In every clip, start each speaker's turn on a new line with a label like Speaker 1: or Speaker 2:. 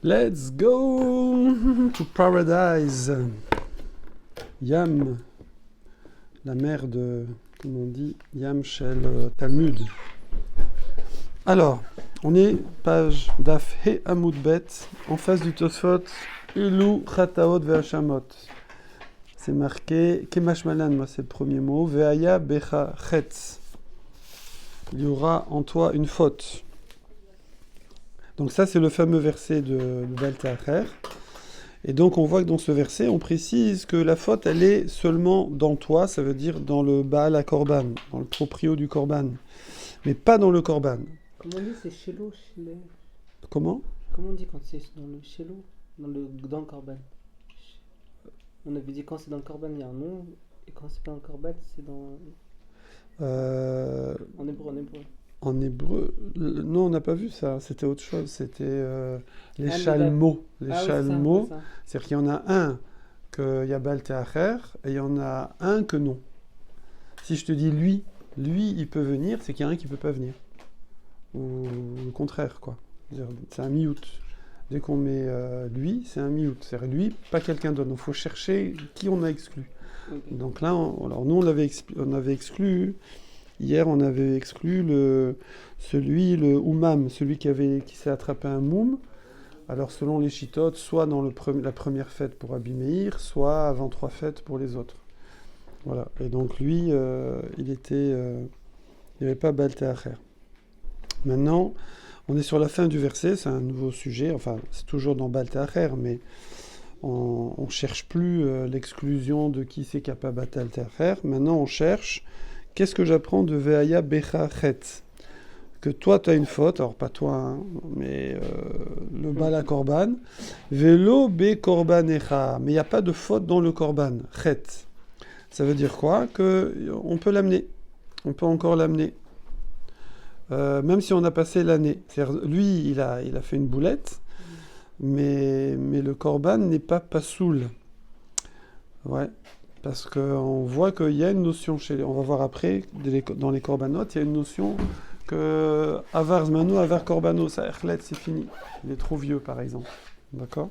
Speaker 1: Let's go to paradise. Yam, la mère de, comment on dit, Yam Shel Talmud. Alors, on est page Daf He Amud Bet, en face du Tosfot, Elu Chataot Ve'Hashamot. C'est marqué, Kemashmalan, moi c'est le premier mot, Ve'aya Becha Chetz. Il y aura en toi une faute. Donc ça, c'est le fameux verset de Baal Te'acher. Et donc, on voit que dans ce verset, on précise que la faute, elle est seulement dans toi, ça veut dire dans le Baal HaKorban, dans le proprio du Korban, mais pas dans le Korban.
Speaker 2: Comment on dit, c'est Shelo,
Speaker 1: Comment
Speaker 2: Comment on dit quand c'est dans le Shelo, dans le Korban? On avait dit quand c'est dans le Korban, il y a un nom, et quand c'est pas dans le Korban, c'est dans... En hébreu.
Speaker 1: En hébreu, non, on n'a pas vu ça, c'était autre chose, c'était les
Speaker 2: Ah,
Speaker 1: shalmos. Les
Speaker 2: Ah oui,
Speaker 1: shalmos,
Speaker 2: c'est ça.
Speaker 1: c'est-à-dire qu'il y en a un qu'il y a Baal Te'acher, et il y en a un que non. Si je te dis lui, il peut venir, c'est qu'il y a un qui ne peut pas venir. Ou le contraire, quoi. C'est un miout. Dès qu'on met lui, c'est un miout. C'est-à-dire lui, pas quelqu'un d'autre. Donc il faut chercher qui on a exclu.
Speaker 2: Okay.
Speaker 1: Donc là, alors nous, on avait exclu... Hier, on avait exclu le Oumam, celui qui s'est attrapé un moum. Alors, selon les chitotes, soit dans la première fête pour Rabbi Meir, soit avant 3 fêtes pour les autres. Voilà. Et donc, lui, il n'y avait pas Baal Te'acher. Maintenant, on est sur la fin du verset, c'est un nouveau sujet. Enfin, c'est toujours dans Baal Te'acher, mais on ne cherche plus l'exclusion de qui c'est capable Baal Te'acher. Maintenant, on cherche... Qu'est-ce que j'apprends de Ve'aya Becha Chetz? Que toi, tu as une faute, alors pas toi, hein, mais le Baal Korban. Velo Be Korbanecha. Mais il n'y a pas de faute dans le Korban. Chetz. Ça veut dire quoi? Qu'on peut l'amener. On peut encore l'amener. Même si on a passé l'année. C'est-à-dire, lui, il a fait une boulette, mais le Korban n'est pas pasoul. Ouais. Parce qu'on voit qu'il y a une notion on va voir après, dans les corbanotes, il y a une notion que Avar Zmano, Avar Korbano, ça Erchlet, c'est fini. Il est trop vieux, par exemple. D'accord?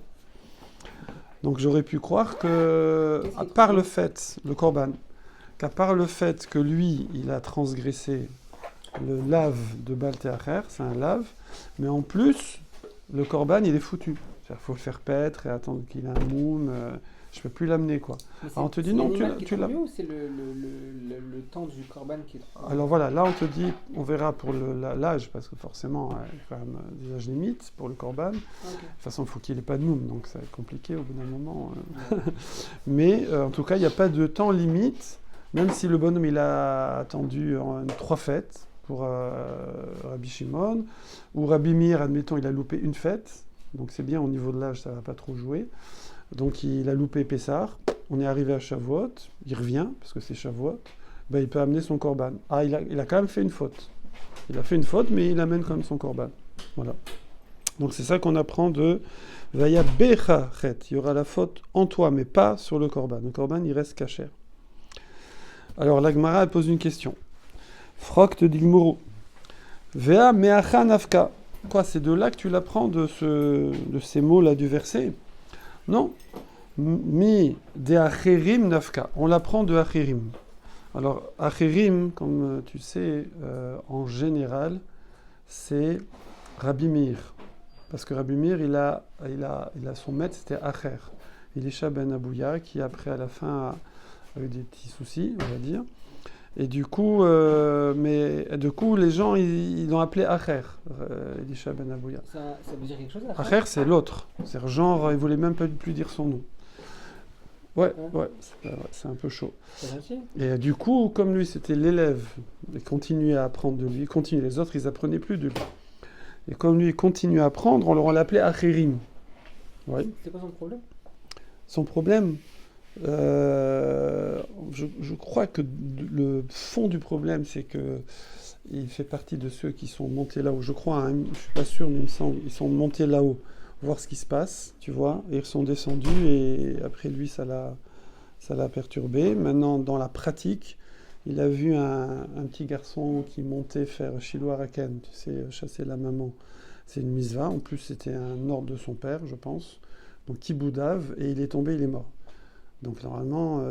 Speaker 1: Donc j'aurais pu croire à part le fait, le Korban, qu'à part le fait que lui, il a transgressé le lave de Baal Te'acher, c'est un lave, mais en plus, le Korban, il est foutu. Il faut le faire paître et attendre qu'il ait un moum. Je peux plus l'amener, quoi.
Speaker 2: Alors
Speaker 1: on te dit non, tu l'as.
Speaker 2: Ou c'est le temps du Korban qui est trop...
Speaker 1: Alors voilà, là on te dit, on verra pour l'âge, parce que forcément, il y a quand même des âges limites pour le Korban. Okay. De toute façon, il faut qu'il n'ait pas de moum, donc ça va être compliqué au bout d'un moment. Mais en tout cas, il n'y a pas de temps limite, même si le bonhomme il a attendu 3 fêtes pour Rabbi Shimon, ou Rabbi Meir, admettons, il a loupé une fête, donc c'est bien au niveau de l'âge, ça ne va pas trop jouer. Donc il a loupé Pessar, on est arrivé à Shavuot, il revient, parce que c'est Shavuot, ben, il peut amener son korban. Ah, il a quand même fait une faute. Il a fait une faute, mais il amène quand même son korban. Voilà. Donc c'est ça qu'on apprend de Vaya Becha Chet. Il y aura la faute en toi, mais pas sur le korban. Le korban, il reste caché. Alors la Gemara, elle pose une question. Frokte d'Igmuru. Vea Meacha Nafka. Quoi, c'est de là que tu l'apprends de ces mots-là du verset? Non, mi de acherim nafka. On l'apprend de acherim. Alors, acherim, comme tu sais, en général, c'est Rabbi Meir. Parce que Rabbi Meir, il a son maître, c'était Acher. Elisha ben Abouya, qui après, à la fin, a eu des petits soucis, on va dire. Et du coup, les gens, ils l'ont appelé Acher, Elisha ben Abouya.
Speaker 2: Ça veut dire quelque chose,
Speaker 1: Acher, c'est l'autre. C'est genre, il voulait même pas plus dire son nom. Ouais, c'est un peu chaud. Et du coup, comme lui, c'était l'élève, il continuait à apprendre de lui, les autres, ils apprenaient plus de lui. Et comme lui, il continuait à apprendre, on l'appelait Acherim. Ouais.
Speaker 2: C'est quoi son problème?
Speaker 1: Son problème, je crois que le fond du problème, c'est que il fait partie de ceux qui sont montés là-haut. Je crois, hein, je suis pas sûr, mais il me semble, ils sont montés là-haut, voir ce qui se passe, tu vois, et ils sont descendus, et après lui, ça l'a perturbé. Maintenant, dans la pratique, il a vu un petit garçon qui montait faire Shiloh Araken, tu sais, chasser la maman. C'est une mitzvah. En plus, c'était un ordre de son père, je pense. Donc, Kiboudav, et il est tombé, il est mort. Donc, normalement,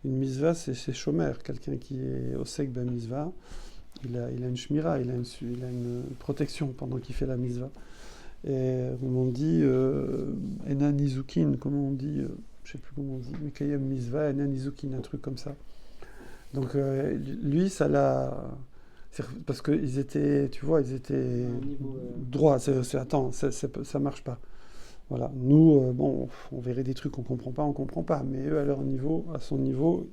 Speaker 1: une mitzvah, c'est shomer. Quelqu'un qui est au sec ben mitzvah, il a une shmira, il a une protection pendant qu'il fait la mitzvah. Et comme on dit, Enan Izukin, comment on dit, je ne sais plus comment on dit, Mekayem mitzvah, Enan Izukin, un truc comme ça. Donc, lui, ça l'a. Parce qu'ils étaient, tu vois, ils étaient droits. Attends, ça marche pas. Voilà. Nous, bon, on verrait des trucs qu'on comprend pas. Mais eux, à leur niveau, à son niveau,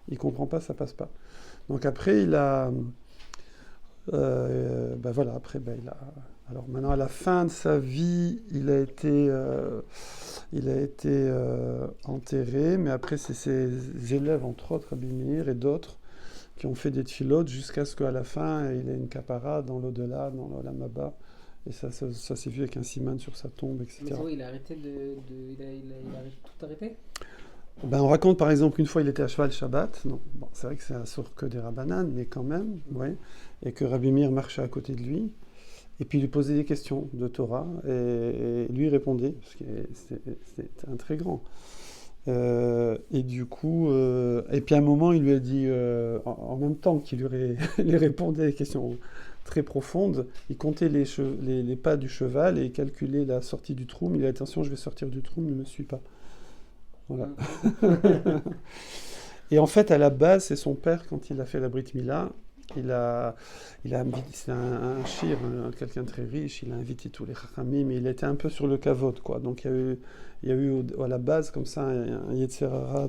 Speaker 1: ils comprennent pas, ça passe pas. Donc après, il a, voilà, après, il a. Alors maintenant, à la fin de sa vie, il a été enterré, mais après, c'est ses élèves, entre autres, Rabbi Meir et d'autres, qui ont fait des tfilotes jusqu'à ce qu'à la fin, il ait une kapara dans l'au-delà, dans l'olam haba. Et ça s'est vu avec un siman sur sa tombe, etc.
Speaker 2: Mais c'est vrai, il a arrêté il a tout arrêté.
Speaker 1: On raconte par exemple qu'une fois il était à cheval Shabbat. Non, bon, c'est vrai que c'est un sort que des Rabbanan, mais quand même, ouais. Et que Rabbi Meir marchait à côté de lui. Et puis il lui posait des questions de Torah. Et lui répondait, parce que c'était un très grand. Et du coup, et puis à un moment, il lui a dit, en même temps qu'il lui répondait à des questions très profondes, il comptait les pas du cheval et calculait la sortie du troum. Il a dit, attention, je vais sortir du troum, ne me suis pas. Voilà. Et en fait, à la base, c'est son père, quand il a fait la Brit Mila, c'est un shir, quelqu'un de très riche, il a invité tous les chachamim, mais il était un peu sur le kavod, quoi. Donc il y a eu à la base, comme ça, un yetzer hara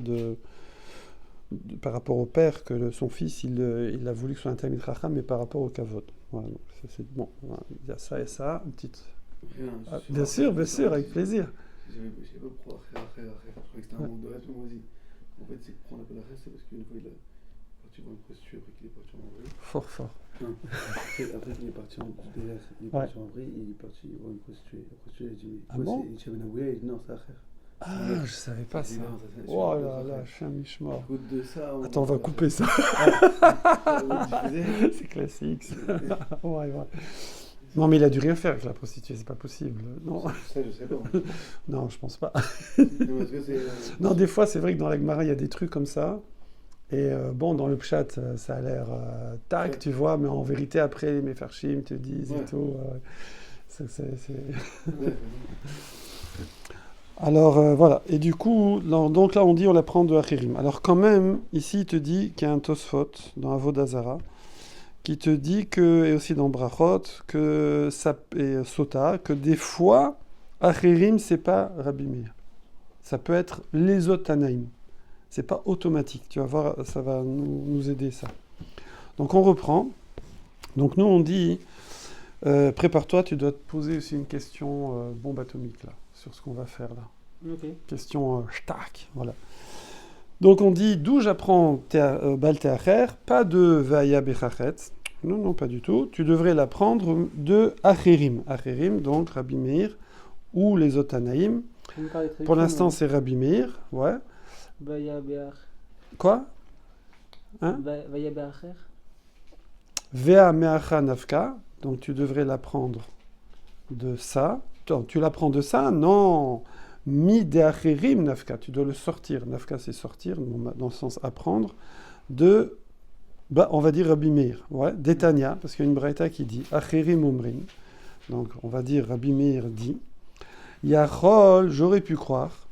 Speaker 1: par rapport au père, que son fils, il a voulu que ce soit un talmid chacham, mais par rapport au kavod. Voilà, donc c'est bon, voilà, il y a ça et ça, une petite... bien sûr, avec plaisir.
Speaker 3: Je sais pas pourquoi après, je crois que c'était un manque de respect, moi aussi. En fait, c'est que prendre un peu la reste, c'est parce qu'une fois il est parti voir une prostituée, après qu'il est parti en vrille.
Speaker 1: Fort.
Speaker 3: Non, après qu'il est parti en vrille, il est parti voir une prostituée. La prostituée, elle dit,
Speaker 1: ah bon?
Speaker 3: Il dit, non, c'est après.
Speaker 1: Ah, je savais pas ça. Oh là là, je suis un michemort. Attends, on va couper ça. C'est classique. Ouais. Non, mais il a dû rien faire avec la prostituée, c'est pas possible. Non.
Speaker 3: Ça, je sais pas.
Speaker 1: Non, je pense pas.
Speaker 3: Non,
Speaker 1: non, des fois, c'est vrai que dans la Gemara, il y a des trucs comme ça. Et dans le pshat, ça a l'air tac, ouais. Tu vois, mais en vérité, après, les mefarshim te disent et tout. Ouais. Alors, voilà. Et du coup, donc là, on dit on l'apprend de Achirim. Alors, quand même, ici, il te dit qu'il y a un Tosfot dans Avodah Zarah qui te dit que, et aussi dans Brachot, que ça, et Sota, que des fois, Achirim, c'est pas Rabbi Meir. Ça peut être les autres Tanaïm. C'est pas automatique. Tu vas voir, ça va nous aider, ça. Donc, on reprend. Donc, nous, on dit, prépare-toi, tu dois te poser aussi une question bombe atomique, là, sur ce qu'on va faire, là.
Speaker 2: Okay.
Speaker 1: Question shtak, voilà. Donc on dit d'où j'apprends Bal Teacher, pas de Vaya Bechachet. Non, pas du tout. Tu devrais l'apprendre de Acherim. Acherim, donc Rabbi Meir, ou les Otanaïm. Pour l'instant, c'est Rabbi Meir, ouais.
Speaker 2: Vaya Beach.
Speaker 1: Quoi? Hein?
Speaker 2: Vaya Beacher.
Speaker 1: Vea Meacha Nafka. Donc tu devrais l'apprendre de ça. Tu l'apprends de ça? Non. Mi de Acherim Nafka, tu dois le sortir. Nafka, c'est sortir, dans le sens apprendre. De, on va dire Rabbi Meir, ouais, d'Etania, parce qu'il y a une braïta qui dit Acherim Omrim. Donc, on va dire Rabbi Meir dit Yachol, j'aurais pu croire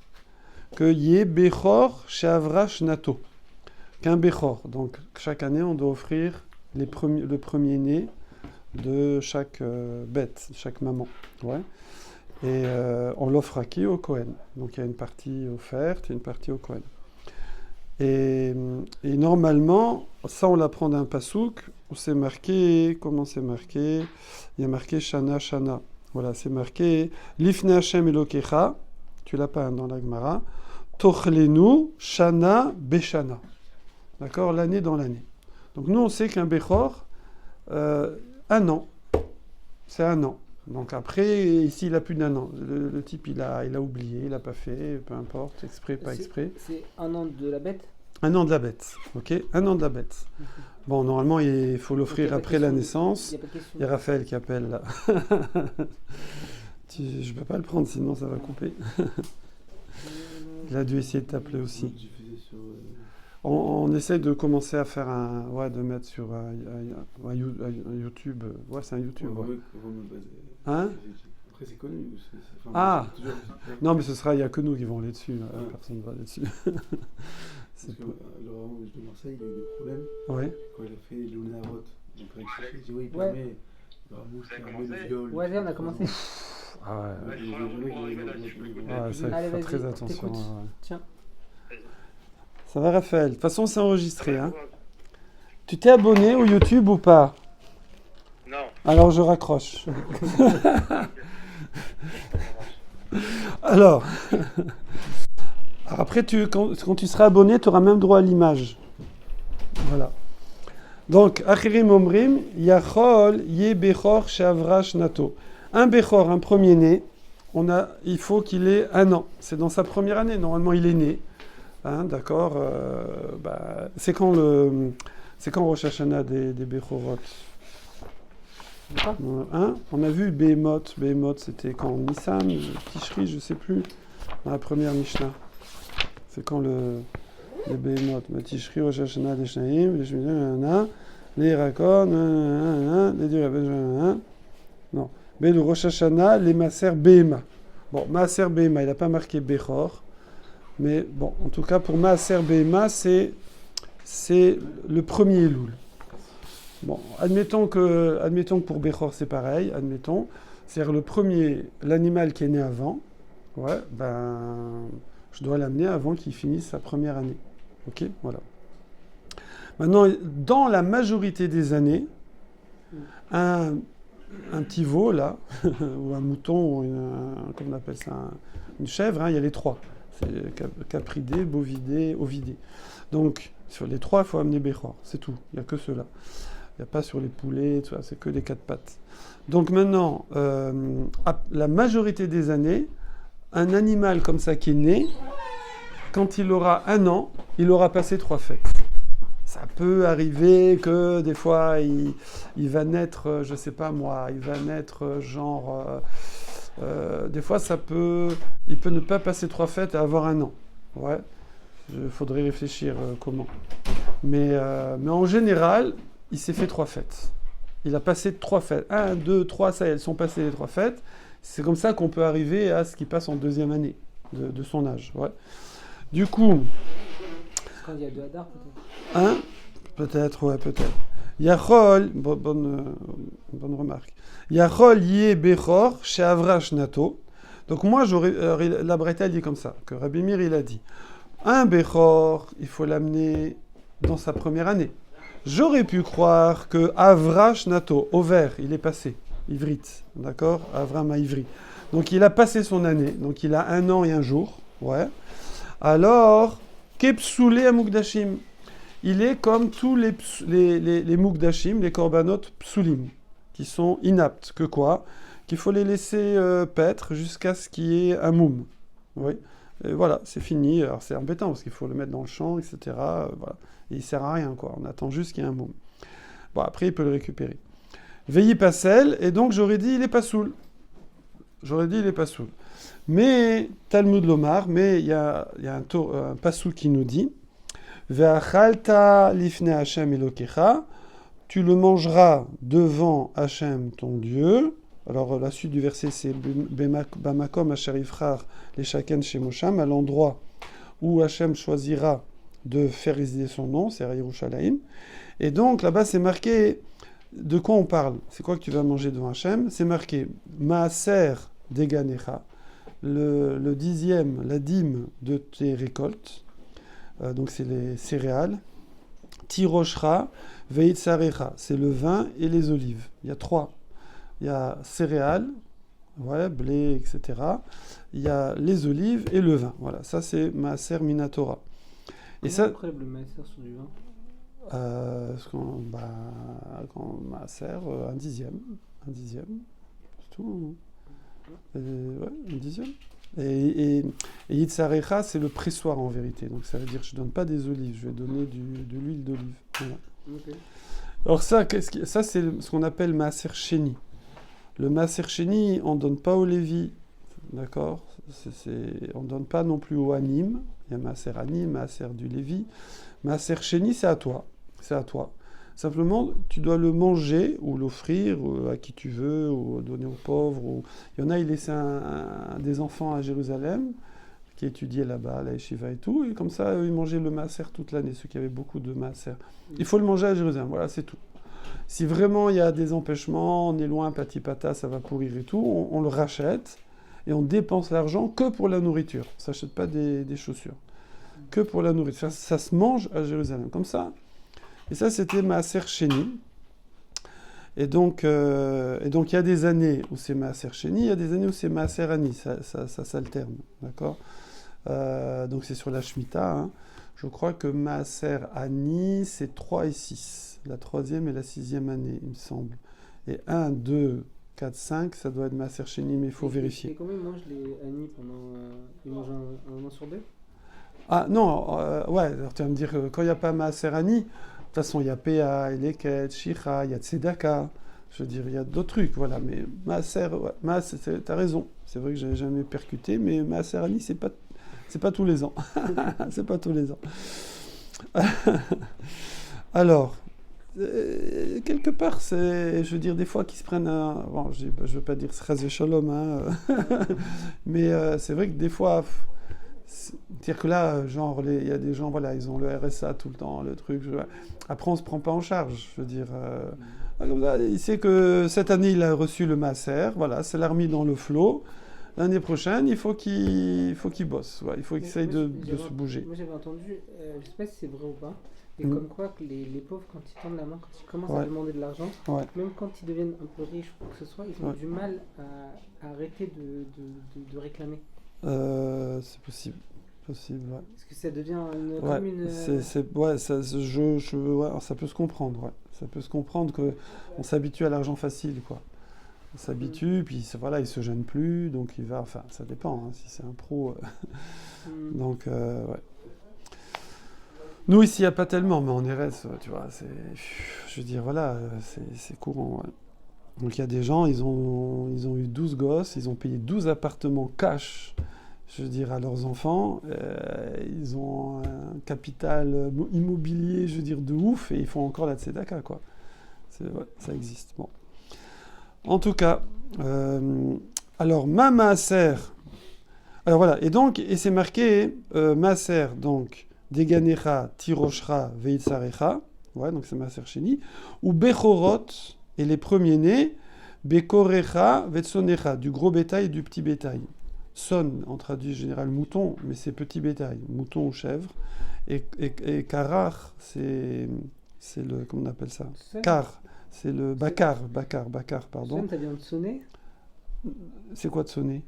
Speaker 1: que Yé Bechor Sheavrash Nato, qu'un Bechor. Donc, chaque année, on doit offrir le premier-né de chaque bête, chaque maman. Ouais. Et on l'offre à qui? Au Kohen. Donc il y a une partie offerte et une partie au Kohen. Et normalement, ça on l'apprend d'un pasouk où c'est marqué, comment c'est marqué? Il y a marqué Shana Shana. Voilà, c'est marqué Lifne Hashem Elokecha, tu l'as pas dans la Gemara, Tochlenu Shana Beshana. D'accord? L'année dans l'année. Donc nous on sait qu'un Bechor, un an, c'est un an. Donc après, ici, il a plus d'1 an. Le type, il a oublié, il n'a pas fait, peu importe, exprès, pas exprès.
Speaker 2: C'est 1 an de la bête?
Speaker 1: Un an de la bête, ok? Un an de la bête. Bon, normalement, il faut
Speaker 2: Donc,
Speaker 1: l'offrir
Speaker 2: y a pas de
Speaker 1: après la
Speaker 2: question.
Speaker 1: naissance.
Speaker 2: Il n'y a pas de question.
Speaker 1: Il y a Raphaël qui appelle là. Je peux pas le prendre, sinon ça va couper. Il a dû essayer de t'appeler aussi.
Speaker 3: Diffusé sur.
Speaker 1: On essaie de commencer à faire de mettre sur un YouTube. Ouais, c'est un YouTube. Ouais. Hein?
Speaker 3: Après, c'est connu.
Speaker 1: Ah!
Speaker 3: Toujours...
Speaker 1: Non, mais il n'y a que nous qui vont aller dessus. Personne ne va aller dessus.
Speaker 3: Parce que Laurent de Marseille, il a eu des problèmes
Speaker 1: Ouais.
Speaker 3: quand il a fait Luna Roth. Donc, il dit oui, il
Speaker 2: Ouais.
Speaker 3: permet le ramouche, permet le viol.
Speaker 2: Ouais, on a commencé.
Speaker 1: Ah ouais.
Speaker 3: Ouais,
Speaker 1: Ça
Speaker 2: Allez,
Speaker 1: faut
Speaker 2: vas-y,
Speaker 1: très attention.
Speaker 2: t'écoutes.
Speaker 1: Ouais.
Speaker 2: Tiens.
Speaker 1: Ça va, Raphaël? De toute façon, c'est enregistré. Hein. Tu t'es abonné au YouTube ou pas?
Speaker 4: Non.
Speaker 1: Alors, je raccroche. Alors, après, quand tu seras abonné, tu auras même droit à l'image. Voilà. Donc, Achirim Omrim, Yachol Ye Bechor Shavrash Nato. Un Bechor, un premier-né, il faut qu'il ait un an. C'est dans sa première année. Normalement, il est né. Hein, d'accord. C'est quand Rosh Hashanah des Bechorot. Hein, on a vu Behemoth. Behemoth, c'était quand Nissan, Tishri, je sais plus, dans la première Mishnah. C'est quand les Behemoth. Tishri, Rosh Hashanah, les Shnaim, les Shmidim, les Rakon, les Durabes, non. Mais le Rosh Hashanah, les Maaser Behema. Bon, Maaser Behema, il n'a pas marqué Bechor. Mais bon, en tout cas, pour Maaser Behema, c'est le premier Elul. Bon, admettons que pour Bechor, c'est pareil, admettons. C'est-à-dire l'animal qui est né avant, ouais, je dois l'amener avant qu'il finisse sa première année. Ok, voilà. Maintenant, dans la majorité des années, un petit veau, là, ou un mouton, ou comment on appelle ça, une chèvre, hein, il y a les trois. C'est capridé, bovidé, ovidé. Donc, sur les trois, il faut amener Bechor, c'est tout, il n'y a que ceux-là. Il n'y a pas sur les poulets, tout ça, c'est que les quatre pattes. Donc maintenant, la majorité des années, un animal comme ça qui est né, quand il aura un an, il aura passé 3 fêtes. Ça peut arriver que des fois, il va naître, je sais pas moi, il va naître genre... des fois, il peut ne pas passer 3 fêtes et avoir un an. Ouais, il faudrait réfléchir comment. Mais en général, il s'est fait 3 fêtes. Il a passé 3 fêtes. 1, 2, 3, ça y est, elles sont passées les 3 fêtes. C'est comme ça qu'on peut arriver à ce qui passe en deuxième année de son âge. Ouais. Du coup...
Speaker 2: Quand il y a 2 Hadar, peut-être.
Speaker 1: Hein? Peut-être, ouais, peut-être. Yachol, bonne remarque. Yachol Ye Bechor chez Avrash Nato. Donc moi, la Braïta dit comme ça, que Rabbi Meir, il a dit. Un Bechor, il faut l'amener dans sa première année. J'aurais pu croire que Avrash Nato, au vert, il est passé, ivrite, d'accord? Avram a ivri. Donc il a passé son année, donc il a 1 an et 1 jour, ouais. Alors, Kepsoulé à Mukdashim, il est comme tous les Mukdashim, les korbanot psulim, qui sont inaptes, que quoi? Qu'il faut les laisser paître jusqu'à ce qu'il y ait un moum. Oui. Et voilà, c'est fini. Alors c'est embêtant parce qu'il faut le mettre dans le champ, etc. Voilà. Et il sert à rien, quoi. On attend juste qu'il y ait un moum. Bon, après, il peut le récupérer. Veillez pas sel, et donc j'aurais dit, il est pas saoul. Mais, Talmud Lomar, mais il y a un passouk qui nous dit, Ve'achalta lifne Hashem Elokecha, tu le mangeras devant Hashem ton Dieu. Alors la suite du verset c'est Bamakom Asher Yifrar les Shaken Shemosham, à l'endroit où Hashem choisira de faire résider son nom, c'est à Yerushalayim. Et donc là-bas c'est marqué de quoi on parle. C'est quoi que tu vas manger devant Hashem? C'est marqué Maaser Deganecha, le 10e, la dîme de tes récoltes. Donc c'est les céréales. Tiroshra, Veitzarecha, c'est le vin et les olives. Il y a 3. Il y a céréales, ouais, blé, etc. Il y a les olives et le vin. Voilà, ça c'est Maaser Minatora. Et ça,
Speaker 2: après le Maaser sur du vin?
Speaker 1: Quand Maaser, un dixième. C'est tout. Ouais, un dixième. Et Yitzarecha, c'est le pressoir en vérité. Donc ça veut dire que je ne donne pas des olives, je vais donner de l'huile d'olive. Voilà.
Speaker 2: Ok.
Speaker 1: Alors ça, ça c'est ce qu'on appelle Maaser Sheni. Le Maaser Sheni, on ne donne pas au Lévi, d'accord? On ne donne pas non plus au Anim. Il y a Maaser Anim, Maaser du Lévi. Maaser Sheni, c'est à toi. C'est à toi. Simplement, tu dois le manger ou l'offrir à qui tu veux, ou donner aux pauvres. Il y en a, ils laissaient des enfants à Jérusalem qui étudiaient là-bas, à la yeshiva et tout, et comme ça, ils mangeaient le maaser toute l'année, ceux qui avaient beaucoup de maaser. Il faut le manger à Jérusalem, voilà, c'est tout. Si vraiment il y a des empêchements, on est loin, pati-pata, ça va pourrir et tout, on le rachète, et on dépense l'argent que pour la nourriture. On ne s'achète pas des chaussures. Que pour la nourriture. Ça se mange à Jérusalem, comme ça. Et ça, c'était Maaser Sheni. Et donc, il y a des années où c'est Maaser Sheni, il y a des années où c'est Maaser Ani. Ça s'alterne, d'accord? Donc, c'est sur la Shemitah. Hein. Je crois que Maaser Ani, c'est 3 et 6. La 3e et la 6e année, il me semble. Et 1, 2, 4, 5, ça doit être Maaser Sheni, mais il faut vérifier.
Speaker 2: Et comment ils mangent les Ani pendant... ils mangent un mois sur 2?
Speaker 1: Ah non, ouais, alors tu vas me dire, quand il n'y a pas Maaser Ani, de toute façon, il y a PA, Eleket, Shira, il y a Tzedaka, je veux dire, il y a d'autres trucs, voilà, mais Maaser, ouais, t'as raison, c'est vrai que je n'avais jamais percuté, mais Maaser Ani, c'est pas tous les ans, c'est pas tous les ans. Alors, quelque part, je veux dire, des fois qu'ils se prennent bon, je veux pas dire Chas Shalom, hein, mais c'est vrai que des fois... C'est-à-dire que là, genre, il y a des gens, voilà, ils ont le RSA tout le temps, le truc. Après, on ne se prend pas en charge. Je veux dire, comme ça, il sait que cette année, il a reçu le Maaser. Voilà, c'est l'a remis dans le flot. L'année prochaine, il faut qu'il bosse. Ouais, il faut qu'il essaye de se bouger.
Speaker 2: Moi, j'avais entendu, je ne sais pas si c'est vrai ou pas, mais comme quoi que les pauvres, quand ils tendent la main, quand ils commencent à demander de l'argent, même quand ils deviennent un peu riches ou quoi que ce soit, ils ont du mal à arrêter de réclamer.
Speaker 1: C'est possible. Ouais.
Speaker 2: Est-ce que ça devient
Speaker 1: comme
Speaker 2: une...
Speaker 1: ouais, ça peut se comprendre. Ouais. Ça peut se comprendre qu'on s'habitue à l'argent facile, quoi. On s'habitue, puis voilà, il se gêne plus, donc il va... Enfin, ça dépend, hein, si c'est un pro. Donc, ouais. Nous, ici, il n'y a pas tellement, mais en RS, tu vois, je veux dire, voilà, c'est courant, ouais. Donc, il y a des gens, ils ont eu 12 gosses, ils ont payé 12 appartements cash, je veux dire, à leurs enfants. Ils ont un capital immobilier, je veux dire, de ouf, et ils font encore la tzedaka, quoi. Ouais, ça existe. Bon. En tout cas, alors, ma maaser. Alors voilà, et c'est marqué maaser, donc, deganecha, tiroshra, veitzarecha. Ouais, donc c'est maaser sheni. Ou bechorot, et les premiers-nés, bekorecha, vetsonecha, du gros bétail et du petit bétail. Son, on traduit en général mouton, mais c'est petit bétail, mouton ou chèvre. Et karar, c'est le, comment on appelle ça? Car, c'est le bakar, pardon.
Speaker 2: Son, t'as bien de sonner?
Speaker 1: C'est quoi de sonner?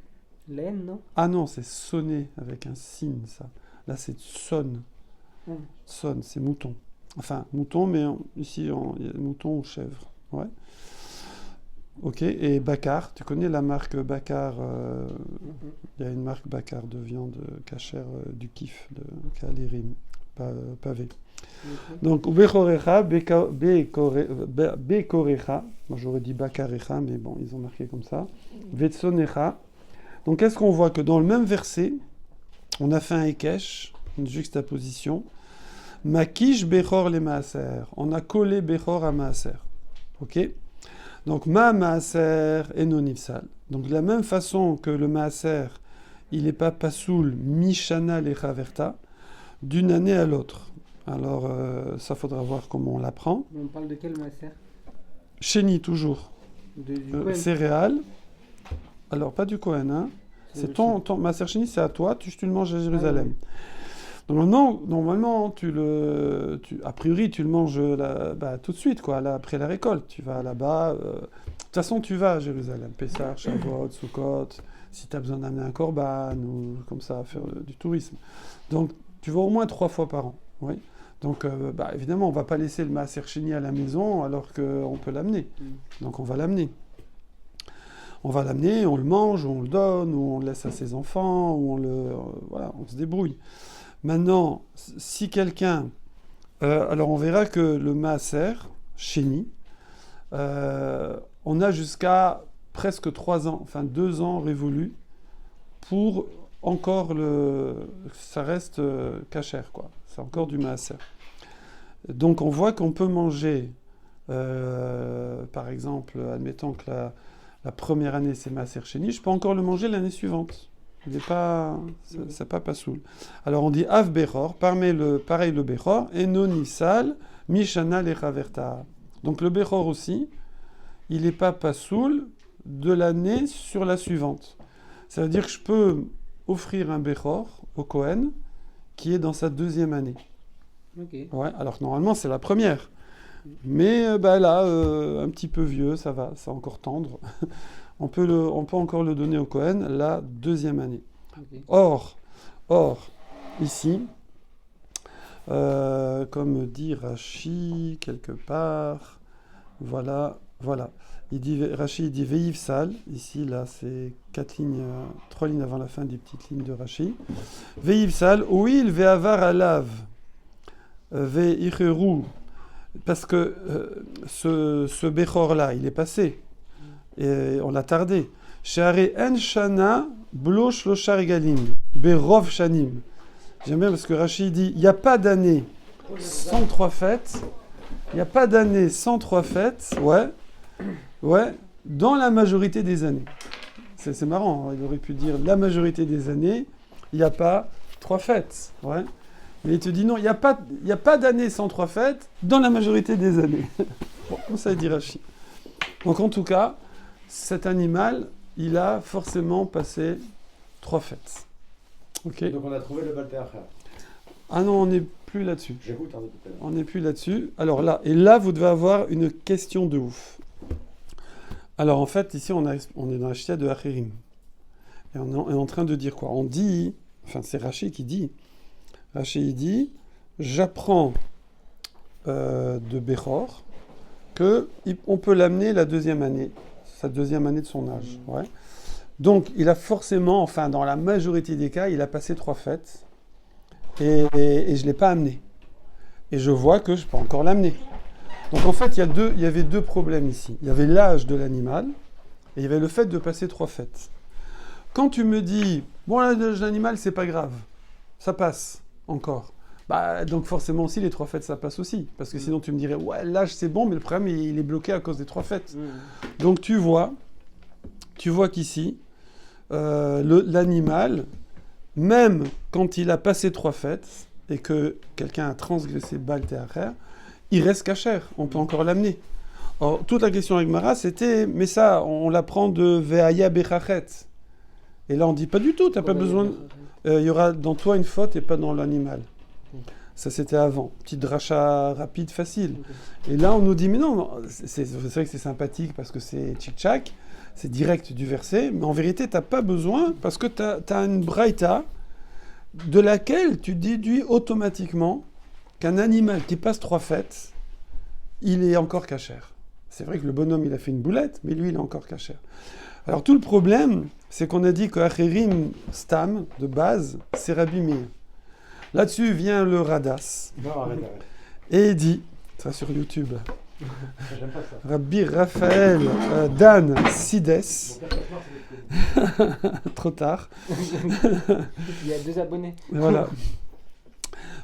Speaker 2: Laine, non?
Speaker 1: Ah non, c'est sonner avec un signe, ça. Là, c'est son. Son, c'est mouton. Enfin, mouton, mais ici, il y a mouton ou chèvre. Ouais. Ok, et Bakar, tu connais la marque Bakar? Il y a une marque Bakar de viande cachère du Kif, de Kalirim, pavé. Donc, Bekorecha, moi j'aurais dit Bakarecha, mais bon, ils ont marqué comme ça. Vetsonecha. Donc, qu'est-ce qu'on voit? Que dans le même verset, on a fait un Ekesh, une juxtaposition. Makish Bechor les Maaser. On a collé Bechor à Maaser. Ok? Donc, ma maaser et non nifsal. Donc, de la même façon que le maaser, il n'est pas pasoul mishana lechaverta, d'une année à l'autre. Alors, ça faudra voir comment on l'apprend.
Speaker 2: On parle de quel maaser?
Speaker 1: Sheni, toujours.
Speaker 2: Du Kohen.
Speaker 1: Céréales. Alors, pas du Kohen, hein. C'est ton maaser sheni, c'est à toi, tu le manges à Jérusalem. Ah, oui. Normalement, a priori, tu le manges tout de suite, quoi, là, après la récolte. Tu vas là-bas. De toute façon, tu vas à Jérusalem. Pessah, Shavuot, Sukkot, si tu as besoin d'amener un korban ou comme ça, faire du tourisme. Donc, tu vas au moins 3 fois par an. Oui. Donc, évidemment, on ne va pas laisser le maaser sheni à la maison alors qu'on peut l'amener. Donc, on va l'amener. on va l'amener, on le mange, ou on le donne, ou on le laisse à ses enfants, ou voilà, on se débrouille. Maintenant, si quelqu'un... alors on verra que le maaser, Sheni, on a jusqu'à presque 3 ans, enfin 2 ans révolus, pour encore ça reste kasher, quoi. C'est encore du maaser. Donc on voit qu'on peut manger, par exemple, admettons que la première année c'est maaser Sheni, je peux encore le manger l'année suivante. Il n'est pas, ça pas soul. Alors on dit Av Bechor, pareil le Bechor, et non Nisal, Mishana Lechaverta. Donc le Bechor aussi, il n'est pas soul de l'année sur la suivante. Ça veut dire que je peux offrir un Bechor au Kohen qui est dans sa 2e année.
Speaker 2: Okay.
Speaker 1: Ouais, alors normalement c'est la première. Mais là, un petit peu vieux, ça va, c'est encore tendre. On peut encore le donner au Kohen la 2e année.
Speaker 2: Okay.
Speaker 1: Or, ici, comme dit Rashi quelque part, voilà. Rashi dit Veiv Sal, ici, là, c'est 3 lignes avant la fin des petites lignes de Rashi. Veiv Sal, Ouil Ve'avar Alav, Ve'icheru, parce que ce Bechor-là, il est passé. Et on l'a tardé. Share en shana blo shlosha regalim berov shanim. J'aime bien parce que Rashi dit il n'y a pas d'année sans 3 fêtes. Il n'y a pas d'année sans 3 fêtes. Ouais, dans la majorité des années. C'est marrant. Hein, il aurait pu dire la majorité des années, il n'y a pas 3 fêtes. Ouais. Mais il te dit non, il n'y a pas d'année sans 3 fêtes dans la majorité des années. Bon, comme ça dit Rashi. Donc en tout cas, cet animal, il a forcément passé 3 fêtes. Okay.
Speaker 4: Donc on a trouvé le Baltéacher.
Speaker 1: Ah non, on n'est plus là-dessus.
Speaker 4: J'écoute un peu tout à l'heure.
Speaker 1: On n'est plus là-dessus. Alors là, vous devez avoir une question de ouf. Alors en fait, ici, on est dans la Shia de Achirim. Et on est en train de dire quoi? On dit, enfin c'est Rashi qui dit, il dit, j'apprends de Bechor qu'on peut l'amener la 2e année. Sa 2e année de son âge. Ouais. Donc, il a forcément, enfin, dans la majorité des cas, il a passé 3 fêtes et je ne l'ai pas amené. Et je vois que je peux encore l'amener. Donc, en fait, il y avait 2 problèmes ici. Il y avait l'âge de l'animal et il y avait le fait de passer 3 fêtes. Quand tu me dis, bon, l'âge de l'animal, c'est pas grave, ça passe encore. Donc forcément aussi, les 3 fêtes, ça passe aussi. Parce que sinon, tu me dirais, ouais, l'âge, c'est bon, mais le problème, il est bloqué à cause des 3 fêtes. Donc tu vois qu'ici, l'animal, même quand il a passé 3 fêtes, et que quelqu'un a transgressé Baltéacher, il reste kasher, on peut encore l'amener. Or, toute la question avec Mara, c'était, mais ça, on l'apprend de Ve'aya Bechachet. Et là, on dit, pas du tout, t'as pas besoin... Il y aura dans toi une faute et pas dans l'animal. Ça, c'était avant. Petite dracha rapide, facile. Et là, on nous dit, mais non, c'est vrai que c'est sympathique parce que c'est tchik-tchak, c'est direct du verset, mais en vérité, tu n'as pas besoin parce que tu as une braïta de laquelle tu déduis automatiquement qu'un animal qui passe 3 fêtes, il est encore cachère. C'est vrai que le bonhomme, il a fait une boulette, mais lui, il est encore cachère. Alors, tout le problème, c'est qu'on a dit que Acherim Stam, de base, c'est Rabbi Meir. Là-dessus vient le Radas.
Speaker 4: Non, arrête.
Speaker 1: Et il dit, ça sur YouTube,
Speaker 4: J'aime pas ça.
Speaker 1: Rabbi Raphaël Dan Sides, trop tard.
Speaker 2: Il y a 2 abonnés.
Speaker 1: Voilà.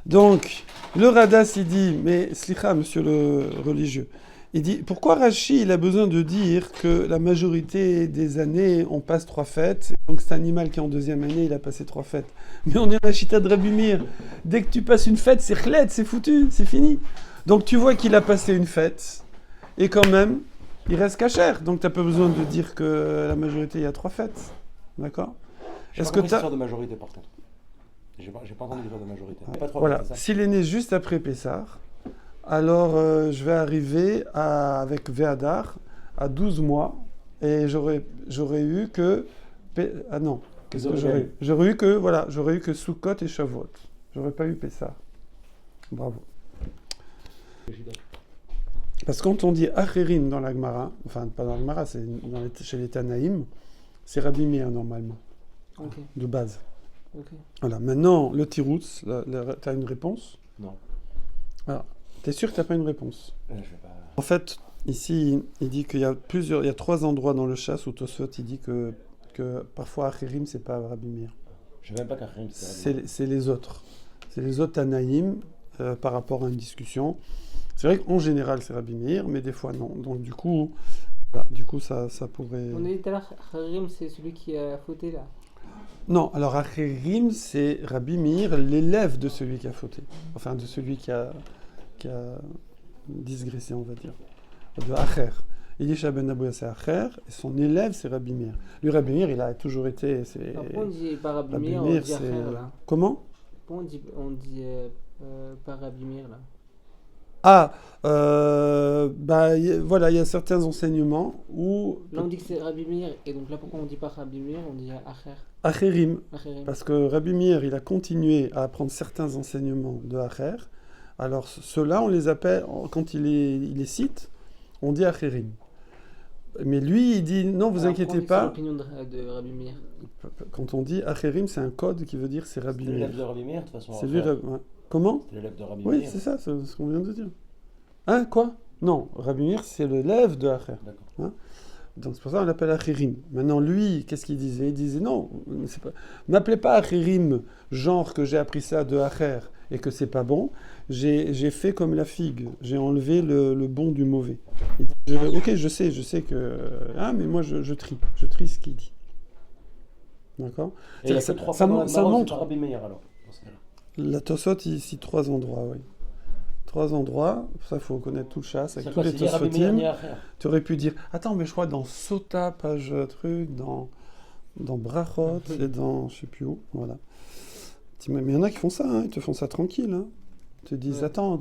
Speaker 1: Donc, le Radas, il dit, mais slicha, monsieur le religieux, il dit, pourquoi Rashi, il a besoin de dire que la majorité des années, on passe 3 fêtes, donc cet animal qui est en 2e année, il a passé 3 fêtes. Mais on est à la chita de Rabbi Meir. Dès que tu passes une fête, c'est chlet, c'est foutu, c'est fini. Donc tu vois qu'il a passé une fête, et quand même, il reste cachère. Donc tu n'as pas besoin de dire que la majorité, il y a 3 fêtes. D'accord?
Speaker 4: Est-ce que tu as... de majorité, par contre. J'ai pas entendu l'histoire de majorité.
Speaker 1: Ouais.
Speaker 4: Pas 3
Speaker 1: voilà.
Speaker 4: fêtes, c'est ça.
Speaker 1: S'il est né juste après Pessah, alors je vais arriver avec Véadar à 12 mois, et j'aurais eu que... Ah non, qu'est-ce que j'aurais eu? J'aurais eu que Sukkot et Shavuot. J'aurais pas eu Pessah. Bravo. Parce que quand on dit Acherim dans la Gemara, enfin pas dans la Gemara, c'est chez les Tanaïm, c'est Rabbi Meir normalement, de base. Voilà, maintenant le Tiroutz, tu as une réponse?
Speaker 4: Non.
Speaker 1: Alors, t'es sûr que tu n'as pas une réponse?
Speaker 4: Je vais pas...
Speaker 1: En fait, ici, il dit qu'il y a il y a 3 endroits dans le chasse où Tosfot il dit que parfois Acherim c'est pas Rabbi Meir.
Speaker 4: Je ne sais même pas qu'Acherim c'est Rabbi Meir.
Speaker 1: C'est les autres. C'est les autres Tanaïm par rapport à une discussion. C'est vrai qu'en général c'est Rabbi Meir, mais des fois non. Donc du coup, voilà, ça pourrait...
Speaker 2: On a dit tout à l'heure, Harim c'est celui qui a fauté là.
Speaker 1: Non, alors Acherim c'est Rabbi Meir, l'élève de celui qui a fauté. Enfin de celui qui a disgressé, on va dire. De Acher. Elisha ben Abouya c'est Acher, et son élève c'est Rabbi Meir. Lui Rabbi Meir, il a toujours été...
Speaker 2: Pourquoi on dit pas Rabbi Meir, on dit Acher là?
Speaker 1: Comment?
Speaker 2: Pourquoi on dit pas Rabbi Meir là?
Speaker 1: Voilà, il y a certains enseignements où...
Speaker 2: Là on dit que c'est Rabbi Meir, et donc là pourquoi on dit pas Rabbi Meir, on dit Acher?
Speaker 1: Acherim, parce que Rabbi Meir, il a continué à apprendre certains enseignements de Acher. Alors ceux-là, on les appelle, quand il les cite, on dit Acherim. Mais lui, il dit, non, vous inquiétez pas.
Speaker 2: C'est l'opinion de Rabbi Meir.
Speaker 1: Quand on dit Acherim, c'est un code qui veut dire c'est Rabbi Meir.
Speaker 4: C'est l'élève de Rabbi Meir, de toute façon.
Speaker 1: C'est lui, ouais. Comment?
Speaker 4: C'est l'élève de Rabbi
Speaker 1: Meir. Oui,
Speaker 4: Meir.
Speaker 1: c'est ça, c'est ce qu'on vient de dire. Hein, quoi? Non, Rabbi Meir, c'est l'élève de Acher.
Speaker 4: D'accord.
Speaker 1: Hein? Donc c'est pour ça qu'on l'appelle Acherim. Maintenant, lui, qu'est-ce qu'il disait? Il disait non, m'appelez pas Acherim, genre que j'ai appris ça de Acher et que c'est pas bon. J'ai fait comme la figue, j'ai enlevé le bon du mauvais. Ok, je sais que... mais moi je trie ce qu'il dit. D'accord?
Speaker 4: Et il y a que 3 fois dans la montre Rabbi Meir alors, dans ce cas-là.
Speaker 1: La Tosot, ici 3 endroits, oui. 3 endroits, ça il faut connaître tout le chasse, avec tous les Tosfotim. Tu aurais pu dire, attends, mais je crois dans Sota, page truc, dans Brachot, et dans je sais plus où, voilà. Mais il y en a qui font ça, hein, ils te font ça tranquille. Hein. Ils te disent, attends,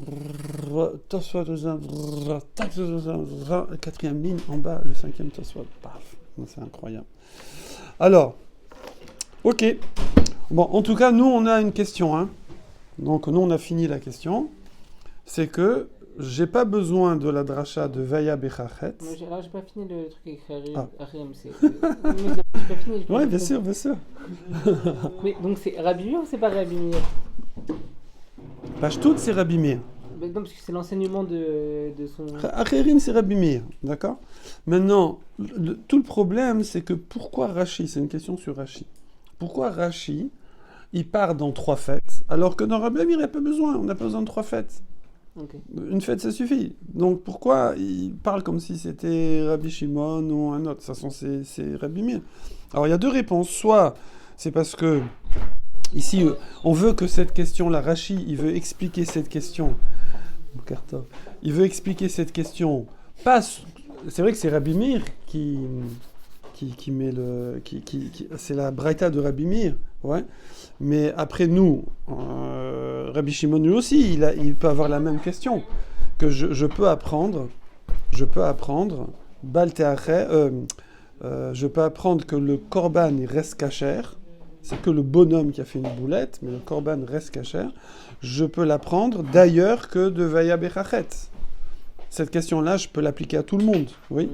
Speaker 1: Tosfot, 4e ligne en bas, le 5e Tosfot, paf, c'est incroyable. Alors, ok. Bon, en tout cas, nous on a une question, hein. Donc nous on a fini la question. C'est que j'ai pas besoin de la dracha de Vaya Bechachet.
Speaker 2: Alors j'ai pas fini le truc avec Harim, j'ai pas fini.
Speaker 1: Oui, bien sûr.
Speaker 2: Mais donc c'est Rabbi Meir ou c'est pas Rabbi Meir?
Speaker 1: Pashtout, c'est Rabbi Meir.
Speaker 2: Non, parce que c'est l'enseignement de son...
Speaker 1: Acherim, c'est Rabbi Meir, d'accord? Maintenant, tout le problème, c'est que pourquoi Rashi, c'est une question sur Rashi. Pourquoi Rashi, il part dans 3 fêtes, alors que dans Rabbi Meir, il n'y a pas besoin, on n'a pas besoin de 3 fêtes.
Speaker 2: Okay.
Speaker 1: Une fête, ça suffit. Donc pourquoi il parle comme si c'était Rabbi Shimon ou un autre? C'est Rabbi Meir. Alors il y a 2 réponses. Soit c'est parce que ici on veut que cette question-là, Rashi, il veut expliquer cette question. Il veut expliquer cette question. Pas. C'est vrai que c'est Rabbi Meir qui met le. C'est la braïta de Rabbi Meir. Ouais. Mais après nous, Rabbi Shimon lui aussi, il peut avoir la même question. Que je peux apprendre, je peux apprendre que le korban il reste cachère. C'est que le bonhomme qui a fait une boulette, mais le korban reste cachère. Je peux l'apprendre d'ailleurs que de Vaya Bechachet. Cette question-là, je peux l'appliquer à tout le monde. Oui.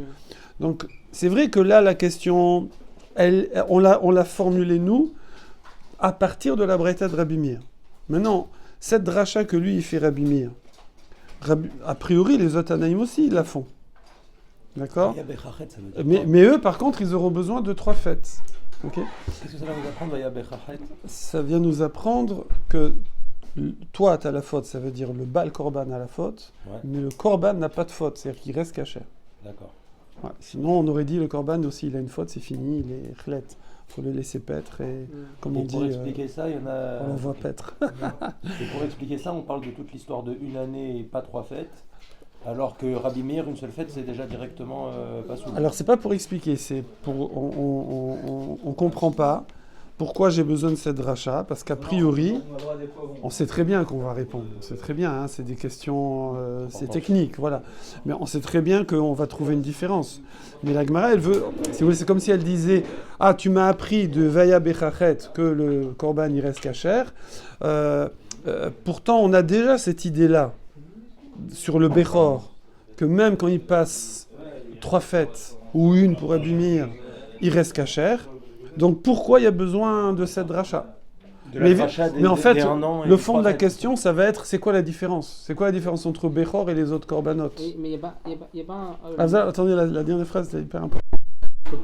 Speaker 1: Donc c'est vrai que là, la question, on l'a formulée nous à partir de la braïta de Rabbi Meir. Maintenant, cette dracha que lui, il fait Rabbi Meir, a priori, les autres Tanaïm aussi, ils la font. D'accord? Mais eux, par contre, ils auront besoin de 3 fêtes. Okay?
Speaker 4: Qu'est-ce que ça va nous apprendre, Vaya Bechachet?
Speaker 1: Ça vient nous apprendre que toi, tu as la faute, ça veut dire le Baal Korban a la faute, ouais. Mais le Korban n'a pas de faute, c'est-à-dire qu'il reste caché.
Speaker 4: D'accord.
Speaker 1: Ouais. Sinon, on aurait dit le Korban aussi, il a une faute, c'est fini, il est chlet. Il faut le laisser paître et, comme on dit,
Speaker 4: pour expliquer ça, il y en a...
Speaker 1: on voit paître.
Speaker 4: Et pour expliquer ça, on parle de toute l'histoire de une année et pas 3 fêtes, alors que Rabbi Meir, une seule fête, c'est déjà directement pas sous.
Speaker 1: Alors, c'est pas pour expliquer, c'est pour... On comprend pas pourquoi j'ai besoin de cette dracha, parce qu'a priori, on sait très bien qu'on va répondre. On sait très bien, hein, c'est des questions, c'est technique, voilà. Mais on sait très bien qu'on va trouver une différence. Mais la Gemara, elle veut, si vous voulez, c'est comme si elle disait, ah, tu m'as appris de Vaya Bechachet que le korban il reste cachère. Pourtant, on a déjà cette idée-là sur le Bechor, que même quand il passe 3 fêtes ou une pour Abimir, il reste kasher. Donc pourquoi il y a besoin de cette dracha? Mais en fait, le fond de la question, ça va être, c'est quoi la différence? C'est quoi la différence entre Bechor et les autres korbanot?
Speaker 2: Mais il n'y a pas
Speaker 1: attendez, la dernière phrase, c'est hyper important.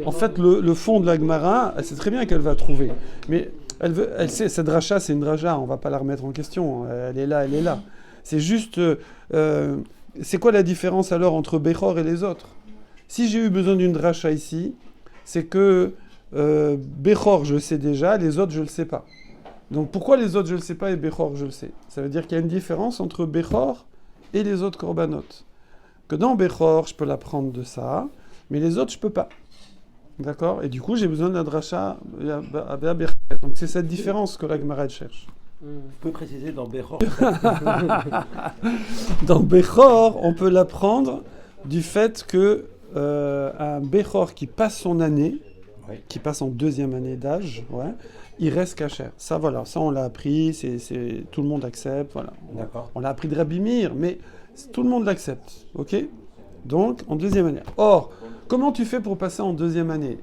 Speaker 1: En fait, le fond de la Gemara, elle sait très bien qu'elle va trouver. Mais elle sait, cette dracha, c'est une dracha, on ne va pas la remettre en question. Elle est là, elle est là. C'est juste, c'est quoi la différence alors entre Bechor et les autres? Si j'ai eu besoin d'une dracha ici, c'est que Bechor, je le sais déjà, les autres, je ne le sais pas. Donc pourquoi les autres je le sais pas et Bechor je le sais? Ça veut dire qu'il y a une différence entre Bechor et les autres korbanot. Que dans Bechor je peux l'apprendre de ça, mais les autres je peux pas. D'accord? Et du coup j'ai besoin de la dracha à Bechor. Donc c'est cette différence que la Gemara cherche.
Speaker 4: Vous pouvez préciser dans Bechor?
Speaker 1: Dans Bechor on peut l'apprendre du fait que un Bechor qui passe son année, qui passe en 2e année d'âge, il reste kasher. Ça, voilà, ça on l'a appris, tout le monde accepte, voilà.
Speaker 4: D'accord.
Speaker 1: On l'a appris de Rabbi Meir, mais tout le monde l'accepte, ok? Donc, en 2e année. Or, comment tu fais pour passer en 2e année?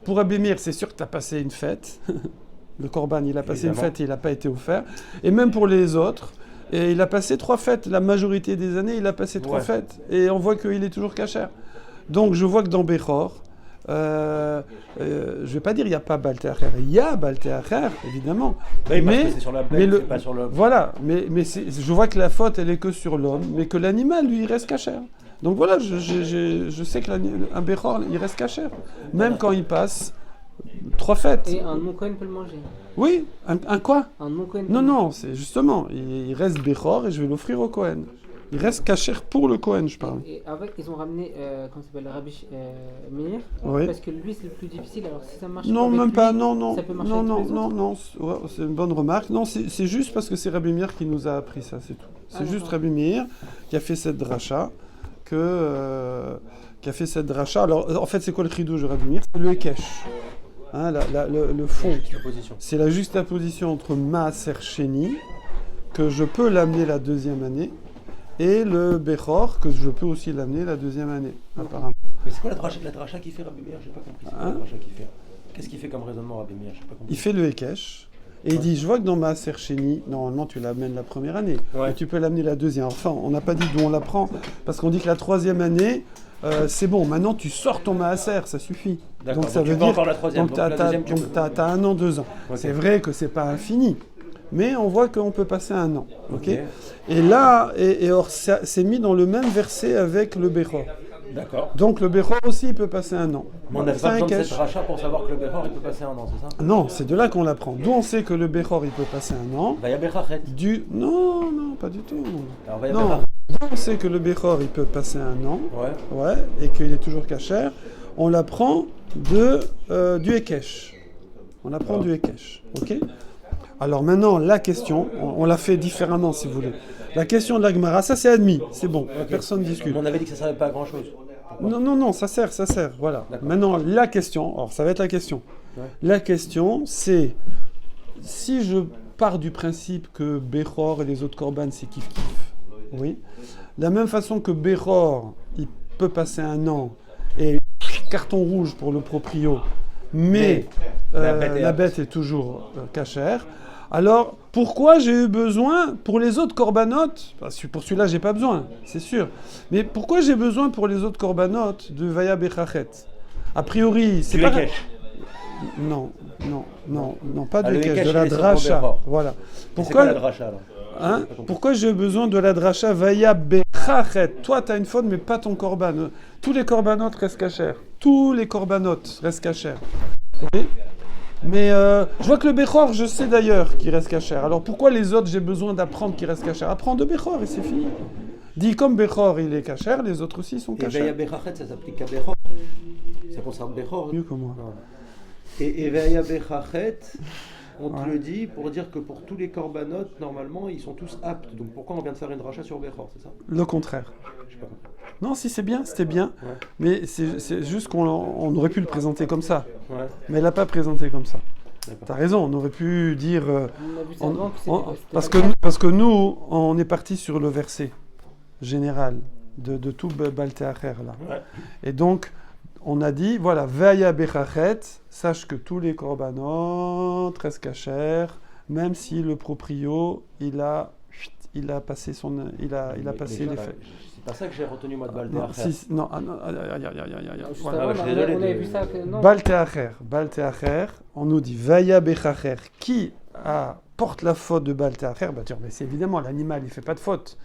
Speaker 1: Pour Rabbi Meir, c'est sûr que tu as passé une fête. Le Korban, il a passé une fête et il n'a pas été offert. Et même pour les autres, et il a passé 3 fêtes. La majorité des années, il a passé 3 fêtes. Et on voit qu'il est toujours kasher. Donc, je vois que dans Bechor, je ne vais pas dire il n'y a pas Baal Te'acher. Il y a Baal Te'acher, évidemment.
Speaker 4: Oui, mais c'est sur la bête, c'est pas sur l'homme.
Speaker 1: Voilà, mais je vois que la faute, elle est que sur l'homme, mais que l'animal, lui, il reste kasher. Donc voilà, je sais qu'un Bechor, il reste kasher. Même quand il passe 3 fêtes.
Speaker 2: Et un non-Kohen peut le manger?
Speaker 1: Oui, un quoi?
Speaker 2: Un non-Kohen.
Speaker 1: Non, c'est justement, il reste Bechor et je vais l'offrir au Kohen. Il reste kasher pour le Kohen, je parle.
Speaker 2: Et avec, ils ont ramené, comment ça s'appelle, Rabbi Meir, parce que lui c'est le plus difficile, alors si ça marche
Speaker 1: non,
Speaker 2: avec
Speaker 1: même
Speaker 2: lui,
Speaker 1: pas, non,
Speaker 2: ça peut marcher avec les autres.
Speaker 1: non, c'est une bonne remarque. Non, c'est juste parce que c'est Rabbi Meir qui nous a appris ça, c'est tout. C'est juste Rabbi Meir qui a fait cette dracha, Alors, en fait, c'est quoi le chidouche de Rabbi Meir? C'est le Hekesh. Hein, le fond, c'est la juxtaposition entre Maaser Sheni, que je peux l'amener la 2e année, et le Bechor, que je peux aussi l'amener la 2e année, apparemment.
Speaker 4: Mais c'est quoi la dracha qui fait Rabbi Meir? J'ai pas compris. C'est quoi la dracha qui fait? Qu'est-ce qu'il fait comme raisonnement Rabbi Meir? J'ai pas compris.
Speaker 1: Il fait le Hekesh, et il dit, je vois que dans Maaser Sheni, normalement tu l'amènes la 1re année, et tu peux l'amener la 2e. Enfin, on n'a pas dit d'où on l'apprend, parce qu'on dit que la 3e année, c'est bon, maintenant tu sors ton Maaser, ça suffit. Donc ça veut dire,
Speaker 4: encore la 3e,
Speaker 1: donc t'as 1 an, 2 ans. Okay. C'est vrai que c'est pas infini, mais on voit qu'on peut passer 1 an. Okay. Et là, or, c'est mis dans le même verset avec le Bechor.
Speaker 4: D'accord.
Speaker 1: Donc le Bechor aussi, il peut passer 1 an.
Speaker 4: Mais on n'a pas besoin de cette rachat pour savoir que le Bechor, il peut passer 1 an, c'est ça?
Speaker 1: Non, c'est de là qu'on l'apprend. D'où on sait que le Bechor, il peut passer 1 an.
Speaker 4: Vaya Bechachet.
Speaker 1: Non, pas du tout.
Speaker 4: Alors, Vaya
Speaker 1: non. D'où on sait que le Bechor, il peut passer 1 an. Ouais. Et qu'il est toujours kasher. On l'apprend du Hekesh. On apprend du Hekesh. Ok? Alors maintenant, la question, on l'a fait différemment si vous voulez. La question de la Gemara, ça c'est admis, c'est bon, personne ne discute.
Speaker 4: On avait dit que ça ne servait pas à grand chose.
Speaker 1: Non, ça sert, voilà. Maintenant, la question, alors ça va être la question. La question, c'est, si je pars du principe que Bechor et les autres korban, c'est kiff-kiff, oui, de la même façon que Bechor, il peut passer 1 an, et carton rouge pour le proprio, mais la bête est toujours kasher. Alors, pourquoi j'ai eu besoin pour les autres korbanot? Parce que pour celui-là, j'ai pas besoin, c'est sûr. Mais pourquoi j'ai besoin pour les autres korbanot de Vaya Bechachet? A priori, c'est pas... Non, pas du Hekesh, de la dracha. Voilà.
Speaker 4: Pourquoi la dracha alors?
Speaker 1: Pourquoi j'ai besoin de la dracha Vaya Bechachet? Toi, tu as une faute, mais pas ton korban. Tous les korbanot restent kasher. Tous les korbanot restent kasher. Okay? Mais je vois que le Bechor, je sais d'ailleurs qu'il reste kasher. Alors pourquoi les autres, j'ai besoin d'apprendre qu'il reste kasher? Apprends de Bechor et c'est fini. Dis comme Bechor, il est kasher, les autres aussi sont kasher.
Speaker 4: Et Vaya Bechachet, ça s'applique à Bechor. Ça concerne Bechor.
Speaker 1: Mieux que moi.
Speaker 4: Et Vaya Bechachet, on te le dit pour dire que pour tous les korbanot, normalement, ils sont tous aptes. Donc pourquoi on vient de faire une dracha sur Bechor, c'est ça? Le
Speaker 1: contraire.
Speaker 4: Je sais pas compris.
Speaker 1: Non, si c'était bien, mais c'est juste qu'on aurait pu le présenter comme ça. Mais elle l'a pas présenté comme ça. T'as raison, on aurait pu dire... parce que nous, on est parti sur le verset général. de tout Balteacher là.
Speaker 4: Ouais.
Speaker 1: Et donc, on a dit, voilà, Ve'aya Bechachet, sache que tous les korbanot restent kasher, même si le proprio, il a passé les fêtes.
Speaker 4: C'est pas ça que j'ai retenu moi de
Speaker 1: Non,
Speaker 4: Balteacher.
Speaker 1: non,
Speaker 2: Voilà. On avait vu ça.
Speaker 1: Balteacher, on nous dit Ve'aya Bechacher, qui porte la faute de Balteacher, mais c'est évidemment l'animal, il fait pas de faute.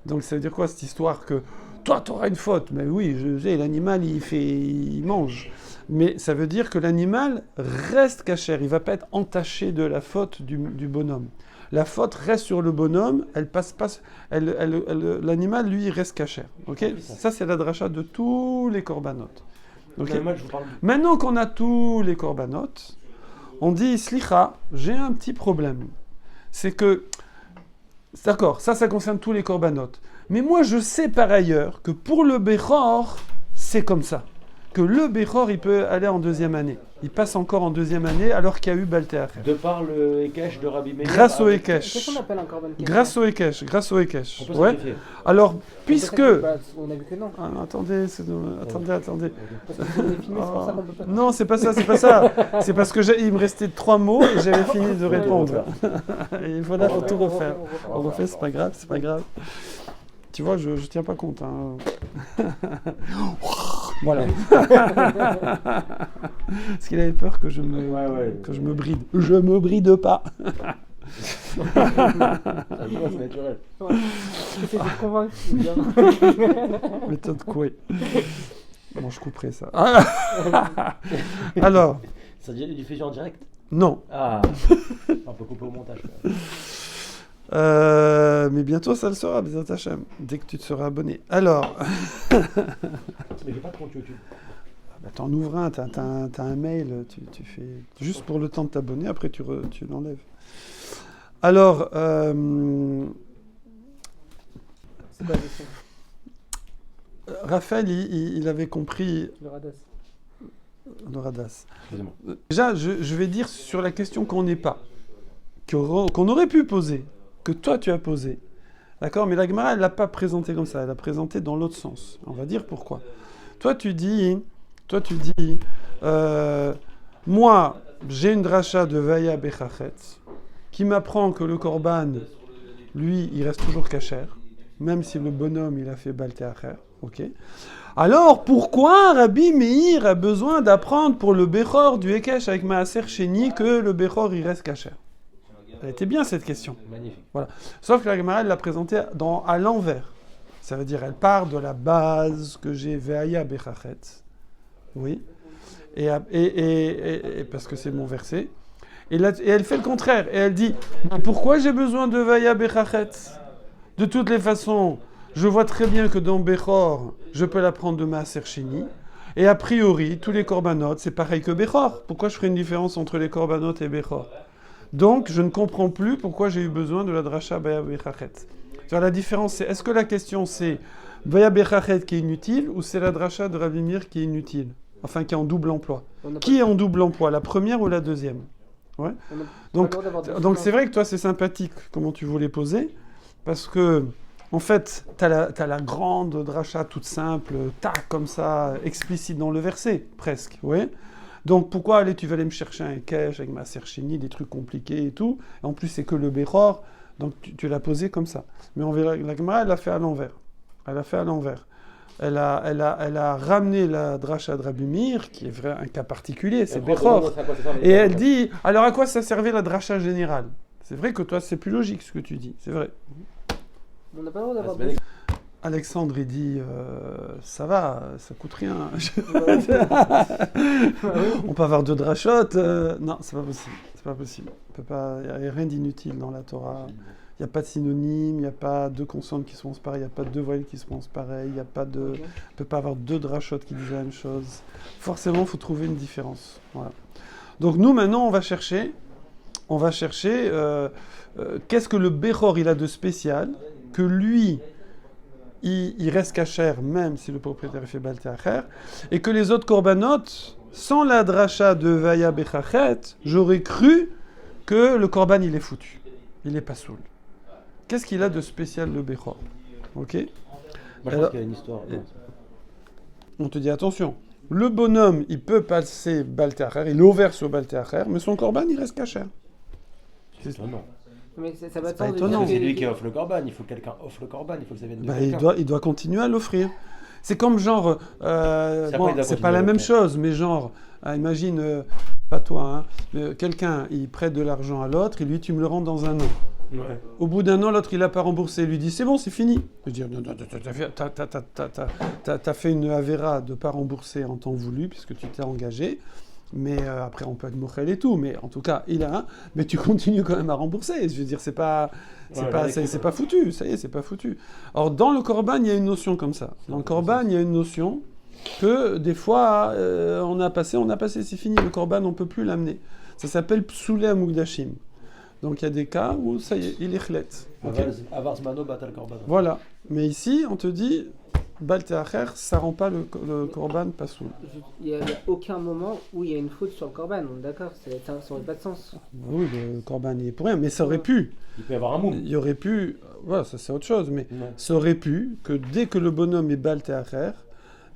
Speaker 1: Donc ça veut dire quoi cette histoire que toi tu auras une faute? Mais oui, l'animal il mange. Mais ça veut dire que l'animal reste kasher, il va pas être entaché de la faute du bonhomme. La faute reste sur le bonhomme, elle passe pas, l'animal lui il reste kasher. Ok? Ça c'est la dracha de tous les korbanot. Okay? Maintenant qu'on a tous les korbanot, on dit slicha, j'ai un petit problème. C'est que d'accord, ça concerne tous les korbanot. Mais moi, je sais par ailleurs que pour le Bechor, c'est comme ça. Que le Bechor, il peut aller en deuxième année. Il passe encore en deuxième année alors qu'il y a eu Balteacher.
Speaker 4: De par le Ekesh de Rabbi Meir.
Speaker 1: Grâce au Ekesh.
Speaker 2: Qu'est-ce qu'on appelle un korban kasher?
Speaker 1: Grâce au Ekesh.
Speaker 4: On peut
Speaker 1: ouais. Alors, puisque...
Speaker 2: On a vu que non.
Speaker 1: Attendez.
Speaker 2: Parce que c'est filmé, c'est pour ça qu'on peut pas.
Speaker 1: Non, c'est pas ça. C'est parce que il me restait 3 mots et j'avais fini de répondre. Et voilà, faut tout refaire. On refait, c'est pas grave. Tu vois, je tiens pas compte. Hein. Voilà. Parce qu'il avait peur que je me bride. Je me bride pas.
Speaker 4: C'est naturel.
Speaker 2: C'est convaincu.
Speaker 1: Méthode Coué. Bon, je couperai ça. Alors.
Speaker 4: Ça dit diffusion en direct?
Speaker 1: Non.
Speaker 4: Ah. On peut couper au montage.
Speaker 1: Mais bientôt ça le sera, Bezat Hashem, dès que tu te seras abonné. Alors.
Speaker 4: Mais j'ai pas de compte YouTube.
Speaker 1: T'en ouvres un, t'as un mail, tu fais juste pour le temps de t'abonner, après tu l'enlèves. Alors.
Speaker 2: C'est pas question.
Speaker 1: Raphaël, il avait compris. Le Radas.
Speaker 4: Excusez-moi.
Speaker 1: Déjà, je vais dire sur la question qu'on n'est pas, qu'on aurait pu poser, que toi tu as posé. D'accord? Mais la Gemara, elle ne l'a pas présenté comme ça, elle l'a présenté dans l'autre sens. On va dire pourquoi. Toi tu dis, moi, j'ai une dracha de Ve'aya Bechachet qui m'apprend que le korban, lui, il reste toujours kasher, même si le bonhomme, il a fait Balteacher. Ok? Alors, pourquoi Rabbi Meir a besoin d'apprendre pour le Bechor du Ekesh avec Maaser Sheni que le Bechor, il reste kasher? Elle était bien cette question.
Speaker 4: Magnifique.
Speaker 1: Voilà. Sauf que la Gemara, elle l'a présentée à l'envers. Ça veut dire, elle part de la base que j'ai Ve'aya Bechachet. Oui. Et parce que c'est mon verset. Et elle fait le contraire. Et elle dit, pourquoi j'ai besoin de Ve'aya Bechachet? De toutes les façons, je vois très bien que dans Bechor, je peux l'apprendre de Maaser Sheni. Et a priori, tous les korbanot, c'est pareil que Bechor. Pourquoi je ferais une différence entre les korbanot et Bechor? Donc, je ne comprends plus pourquoi j'ai eu besoin de la dracha Ve'aya Bechachet. La différence, c'est, est-ce que la question c'est Ve'aya Bechachet qui est inutile ou c'est la dracha de Rabbi Meir qui est inutile? Enfin, qui est en double emploi. Qui est en double emploi, la première ou la deuxième? Ouais. Donc c'est vrai que toi, c'est sympathique comment tu voulais poser, parce que, en fait, t'as la grande dracha toute simple, comme ça, explicite dans le verset, presque, ouais. Donc pourquoi tu vas aller me chercher un Ekesh avec Maaser Sheni, des trucs compliqués et tout, et en plus c'est que le Bechor, donc tu l'as posé comme ça. Mais on verra, la Gemara, elle l'a fait à l'envers. Elle a ramené la dracha de Rabbi Meir, qui est un cas particulier, c'est Bechor. Et elle dit, alors à quoi ça servait la dracha générale? C'est vrai que toi, c'est plus logique ce que tu dis, c'est vrai.
Speaker 2: On n'a pas le droit d'avoir
Speaker 1: Alexandre, il dit, ça va, ça coûte rien. On peut avoir 2 drachotes. Non, c'est pas possible. Il n'y a rien d'inutile dans la Torah. Il n'y a pas de synonyme, il n'y a pas 2 consonnes qui se prononcent pareil, il n'y a pas 2 voyelles qui se prononcent pareil, il ne peut pas avoir 2 drachotes qui disent la même chose. Forcément, il faut trouver une différence. Voilà. Donc nous, maintenant, on va chercher qu'est-ce que le Bechor il a de spécial, que lui, il reste kasher même si le propriétaire fait Balteacher, et que les autres korbanot, sans la dracha de Ve'aya Bechachet, j'aurais cru que le korban il est foutu, il est pas soul. Qu'est-ce qu'il a de spécial le Bechor? Ok.
Speaker 4: Moi, je pense qu'il y a une histoire.
Speaker 1: On te dit attention, le bonhomme, il peut passer Baltéacher, il est ouvert sur Baltéacher, mais son corban, il reste cachère.
Speaker 4: C'est étonnant.
Speaker 2: Mais ça va
Speaker 1: pas étonnant.
Speaker 4: C'est lui qui offre le corban, il faut que quelqu'un offre le corban, il faut que ça vienne de quelqu'un.
Speaker 1: Il doit continuer à l'offrir. C'est comme genre, c'est pas la même chose, mais genre, imagine, pas toi, hein, quelqu'un, il prête de l'argent à l'autre, et lui, tu me le rends dans un an.
Speaker 4: Ouais.
Speaker 1: Au bout d'un an, l'autre, il n'a pas remboursé. Il lui dit, c'est bon, c'est fini. Je dis, non, t'as fait une avéra de ne pas rembourser en temps voulu, puisque tu t'es engagé. Mais après, on peut être mochel et tout. Mais en tout cas, il a un. Mais tu continues quand même à rembourser. Je veux dire, c'est pas foutu. Ça y est, c'est pas foutu. Or, dans le korban, il y a une notion comme ça. Dans le korban, il y a une notion que des fois, on a passé, c'est fini. Le korban, on ne peut plus l'amener. Ça s'appelle psoulé amugdashim. Donc il y a des cas où ça y est, il est chlet.
Speaker 4: Avarzmano batal korban.
Speaker 1: Voilà. Mais ici, on te dit, Baltéacher, ça rend pas le korban pasoul.
Speaker 2: Il n'y a aucun moment où il y a une faute sur le korban, d'accord, ça n'aurait pas de sens.
Speaker 1: Oui, le korban il est pour rien, mais ça aurait pu.
Speaker 4: Il peut y avoir un moum.
Speaker 1: Il y aurait pu, voilà, ça c'est autre chose, mais ça aurait pu que dès que le bonhomme est Baltéacher,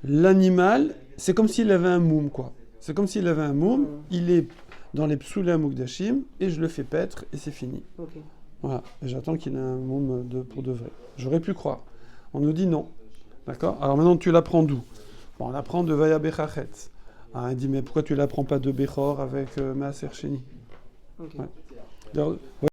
Speaker 1: l'animal, c'est comme s'il avait un moum, quoi. C'est comme s'il avait un moum, il est dans les psoulé amugdashim, et je le fais paître, et c'est fini.
Speaker 2: Okay.
Speaker 1: Voilà, et j'attends qu'il ait un moum pour de vrai. J'aurais pu croire. On nous dit non. D'accord ? Alors maintenant, tu l'apprends d'où ? Bon, on l'apprend de Vaya Bechachet. Ah, il dit, mais pourquoi tu l'apprends pas de Bechor avec Maaser Sheni ?
Speaker 2: Okay.
Speaker 1: Ouais. Alors,